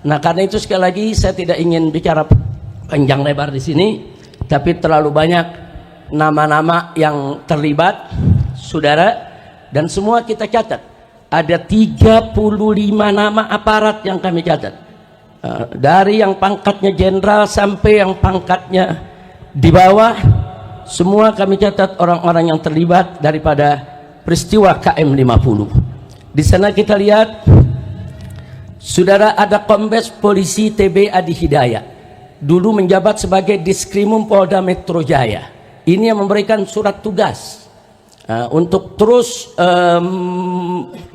Nah, karena itu sekali lagi saya tidak ingin bicara panjang lebar di sini, tapi terlalu banyak nama-nama yang terlibat, saudara, dan semua kita catat. Ada 35 nama aparat yang kami catat. Dari yang pangkatnya jenderal sampai yang pangkatnya di bawah, semua kami catat orang-orang yang terlibat daripada peristiwa KM 50. Di sana kita lihat, saudara, ada Kombes Polisi TB Adi Hidayat, dulu menjabat sebagai Diskrimum Polda Metro Jaya. Ini yang memberikan surat tugas untuk terus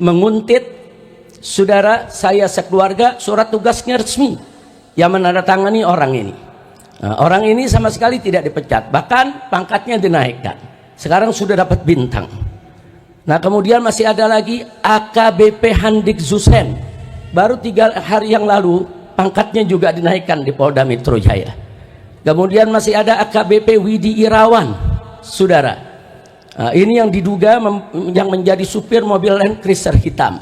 menguntit, saudara, saya sekeluarga. Surat tugasnya resmi yang menandatangani orang ini. Orang ini sama sekali tidak dipecat, bahkan pangkatnya dinaikkan. Sekarang sudah dapat bintang. Nah, kemudian masih ada lagi AKBP Handik Zusen, baru 3 hari yang lalu pangkatnya juga dinaikkan di Polda Metro Jaya. Kemudian masih ada AKBP Widi Irawan, saudara. Ini yang diduga yang menjadi supir mobil Land Cruiser hitam.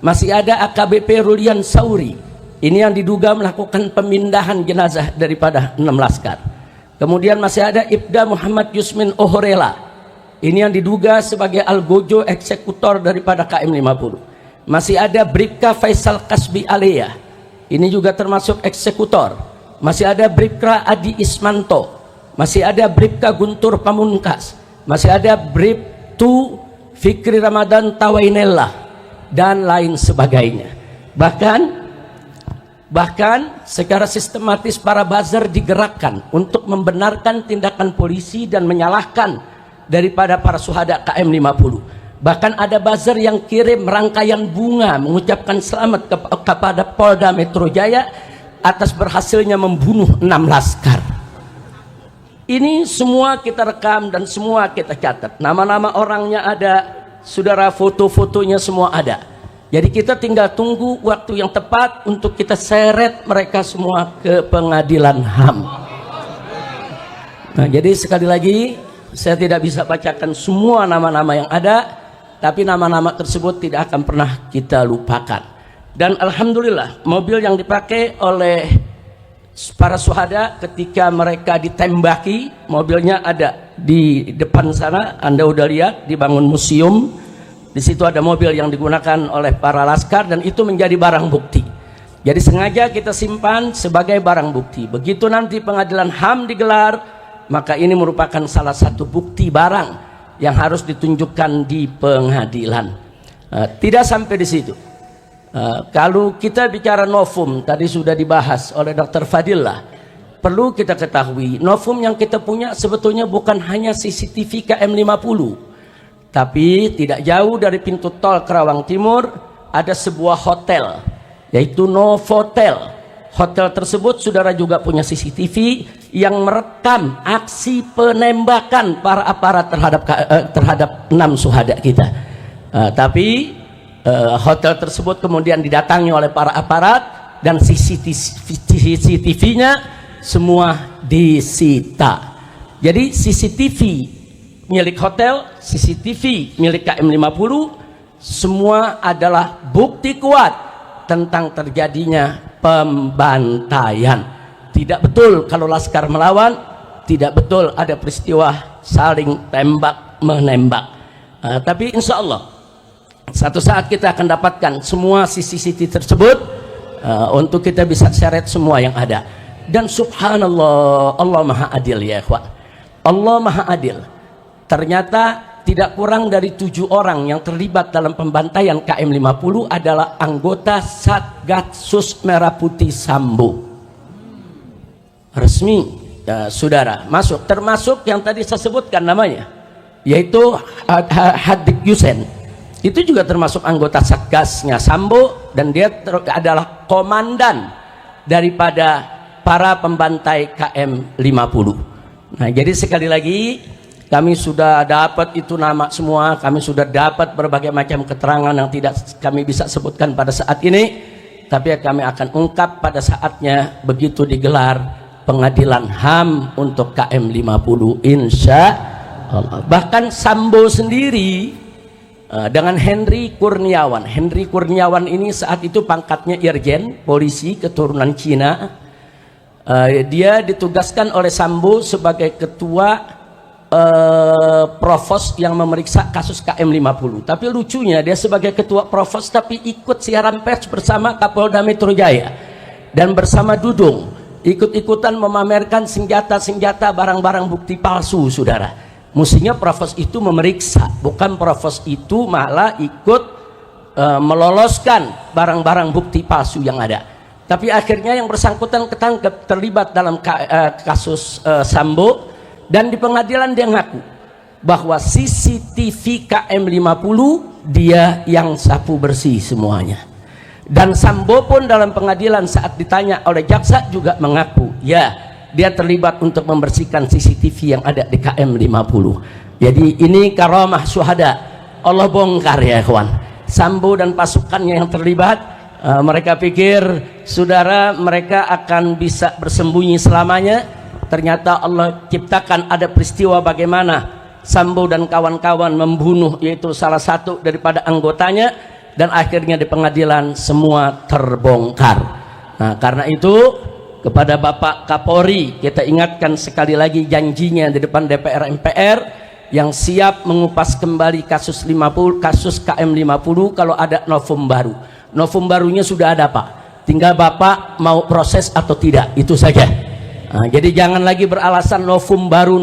Masih ada AKBP Rulian Sauri, ini yang diduga melakukan pemindahan jenazah daripada 6 laskar. Kemudian masih ada Ibda Muhammad Yusmin Ohorela, ini yang diduga sebagai algojo eksekutor daripada KM 50. Masih ada Bribka Faisal Kasbi Alea, ini juga termasuk eksekutor. Masih ada Bribka Adi Ismanto, masih ada Bribka Guntur Pamungkas, masih ada Bribtu Fikri Ramadan Tawainellah, dan lain sebagainya. Bahkan secara sistematis para buzzer digerakkan untuk membenarkan tindakan polisi dan menyalahkan daripada para syuhada KM 50. Bahkan ada buzzer yang kirim rangkaian bunga mengucapkan selamat kepada Polda Metro Jaya atas berhasilnya membunuh 6 laskar. Ini semua kita rekam dan semua kita catat. Nama-nama orangnya ada, saudara, foto-fotonya semua ada. Jadi kita tinggal tunggu waktu yang tepat untuk kita seret mereka semua ke pengadilan HAM. Nah, jadi sekali lagi saya tidak bisa bacakan semua nama-nama yang ada, tapi nama-nama tersebut tidak akan pernah kita lupakan. Dan alhamdulillah, mobil yang dipakai oleh para syuhada ketika mereka ditembaki, mobilnya ada di depan sana. Anda udah lihat, dibangun museum. Di situ ada mobil yang digunakan oleh para laskar dan itu menjadi barang bukti. Jadi sengaja kita simpan sebagai barang bukti. Begitu nanti pengadilan HAM digelar, maka ini merupakan salah satu bukti barang yang harus ditunjukkan di pengadilan. Tidak sampai di situ. Kalau kita bicara novum, tadi sudah dibahas oleh Dr. Fadillah. Perlu kita ketahui, novum yang kita punya sebetulnya bukan hanya CCTV KM 50. Tapi tidak jauh dari pintu tol Kerawang Timur ada sebuah hotel, yaitu Novotel. Hotel tersebut saudara juga punya CCTV yang merekam aksi penembakan para aparat terhadap 6 syuhada kita. Tapi hotel tersebut kemudian didatangi oleh para aparat dan CCTV-nya semua disita. Jadi CCTV milik hotel, CCTV milik KM 50, semua adalah bukti kuat tentang terjadinya pembantaian. Tidak betul kalau laskar melawan, tidak betul ada peristiwa saling tembak menembak. Tapi insya Allah satu saat kita akan dapatkan semua CCTV tersebut untuk kita bisa seret semua yang ada. Dan subhanallah, Allah maha adil ya ikhwan. Allah maha adil. Ternyata tidak kurang dari 7 orang yang terlibat dalam pembantaian KM 50 adalah anggota Satgasus Merah Putih Sambo. Resmi, saudara, masuk. Termasuk yang tadi saya sebutkan namanya, yaitu Handik Zusen. Itu juga termasuk anggota Satgasnya Sambo dan dia adalah komandan daripada para pembantai KM 50. Nah, jadi sekali lagi kami sudah dapat itu nama semua, kami sudah dapat berbagai macam keterangan yang tidak kami bisa sebutkan pada saat ini, tapi kami akan ungkap pada saatnya begitu digelar pengadilan HAM untuk KM 50 insya Allah. Bahkan Sambo sendiri dengan Henry Kurniawan. Henry Kurniawan ini saat itu pangkatnya Irjen polisi keturunan Cina. Dia ditugaskan oleh Sambo sebagai ketua provos yang memeriksa kasus KM50. Tapi lucunya dia sebagai ketua provos tapi ikut siaran pers bersama Kapolda Metro Jaya dan bersama Dudung, ikut-ikutan memamerkan senjata-senjata, barang-barang bukti palsu, saudara. Mestinya provos itu memeriksa, bukan provos itu malah ikut meloloskan barang-barang bukti palsu yang ada. Tapi akhirnya yang bersangkutan ketangkep terlibat dalam kasus Sambo, dan di pengadilan dia ngaku bahwa CCTV KM50 dia yang sapu bersih semuanya. Dan Sambo pun dalam pengadilan saat ditanya oleh jaksa juga mengaku, ya, dia terlibat untuk membersihkan CCTV yang ada di KM50. Jadi ini karamah syuhada. Allah bongkar ya kawan. Sambo dan pasukannya yang terlibat, mereka pikir saudara mereka akan bisa bersembunyi selamanya. Ternyata Allah ciptakan ada peristiwa bagaimana Sambo dan kawan-kawan membunuh yaitu salah satu daripada anggotanya, dan akhirnya di pengadilan semua terbongkar. Nah, karena itu kepada Bapak Kapolri kita ingatkan sekali lagi janjinya di depan DPR MPR yang siap mengupas kembali kasus KM50 kalau ada novum baru. Novum barunya sudah ada Pak, tinggal Bapak mau proses atau tidak, itu saja. Nah, jadi jangan lagi beralasan novum baru,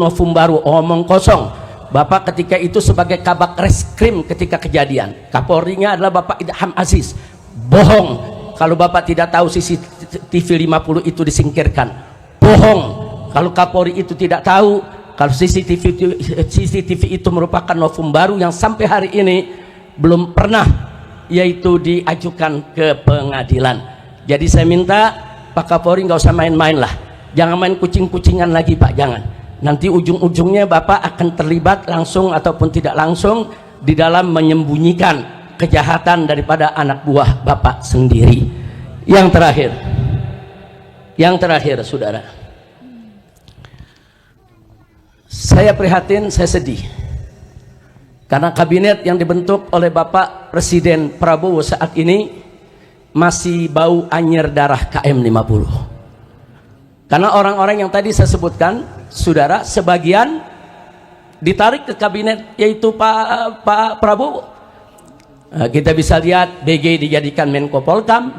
omong kosong. Bapak ketika itu sebagai kabak reskrim ketika kejadian, Kapolrinya adalah Bapak Idham Aziz, bohong kalau Bapak tidak tahu CCTV 50 itu disingkirkan. Bohong kalau Kapolri itu tidak tahu kalau CCTV itu merupakan novum baru yang sampai hari ini belum pernah yaitu diajukan ke pengadilan. Jadi saya minta Pak Kapolri nggak usah main-main lah, jangan main kucing-kucingan lagi Pak, jangan. Nanti ujung-ujungnya Bapak akan terlibat langsung ataupun tidak langsung di dalam menyembunyikan kejahatan daripada anak buah Bapak sendiri. Yang terakhir saudara, saya prihatin, saya sedih karena kabinet yang dibentuk oleh Bapak Presiden Prabowo saat ini masih bau anyir darah KM50. Karena orang-orang yang tadi saya sebutkan saudara, sebagian ditarik ke kabinet yaitu Pak Prabowo. Kita bisa lihat BG dijadikan Menko Polkam,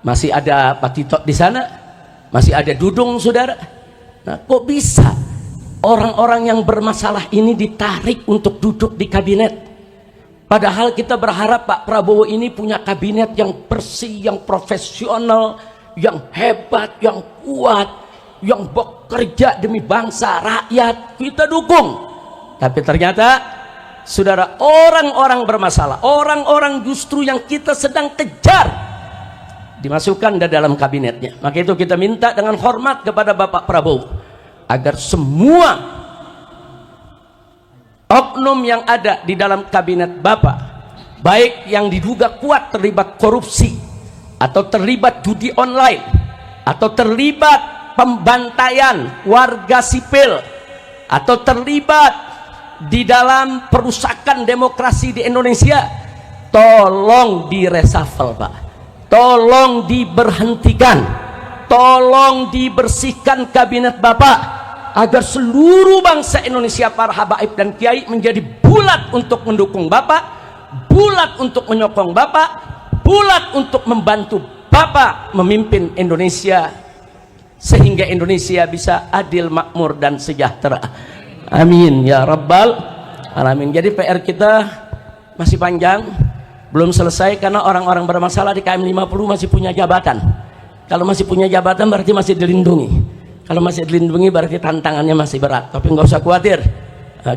masih ada Pak Tito di sana, masih ada Dudung saudara. Nah, kok bisa orang-orang yang bermasalah ini ditarik untuk duduk di kabinet? Padahal kita berharap Pak Prabowo ini punya kabinet yang bersih, yang profesional, yang hebat, yang kuat, yang bekerja demi bangsa, rakyat. Kita dukung. Tapi ternyata saudara, orang-orang bermasalah, orang-orang justru yang kita sedang kejar dimasukkan ke dalam kabinetnya. Maka itu kita minta dengan hormat kepada Bapak Prabowo agar semua oknum yang ada di dalam kabinet Bapak, baik yang diduga kuat terlibat korupsi atau terlibat judi online atau terlibat pembantaian warga sipil atau terlibat di dalam perusakan demokrasi di Indonesia, tolong diresafel Pak, tolong diberhentikan, tolong dibersihkan kabinet Bapak agar seluruh bangsa Indonesia, para habaib dan kiai menjadi bulat untuk mendukung Bapak, bulat untuk menyokong Bapak, bulat untuk membantu Bapak memimpin Indonesia sehingga Indonesia bisa adil, makmur dan sejahtera. Amin ya rabbal alamin. Jadi PR kita masih panjang, belum selesai karena orang-orang bermasalah di KM50 masih punya jabatan. Kalau masih punya jabatan berarti masih dilindungi. Kalau masih dilindungi berarti tantangannya masih berat. Tapi nggak usah khawatir.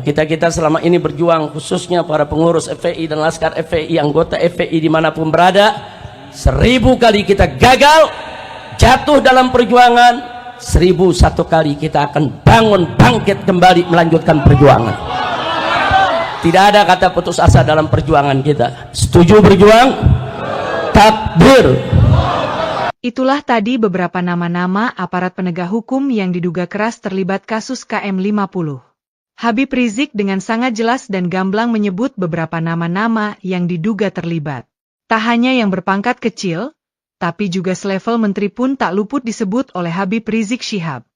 Kita selama ini berjuang, khususnya para pengurus FPI dan laskar FPI, anggota FPI dimanapun berada, 1000 kali kita gagal, jatuh dalam perjuangan, 1001 kali kita akan bangkit kembali melanjutkan perjuangan. Tidak ada kata putus asa dalam perjuangan kita. Setuju berjuang? Takbir. Itulah tadi beberapa nama-nama aparat penegak hukum yang diduga keras terlibat kasus KM50. Habib Rizik dengan sangat jelas dan gamblang menyebut beberapa nama-nama yang diduga terlibat. Tak hanya yang berpangkat kecil, tapi juga selevel menteri pun tak luput disebut oleh Habib Rizik Syihab.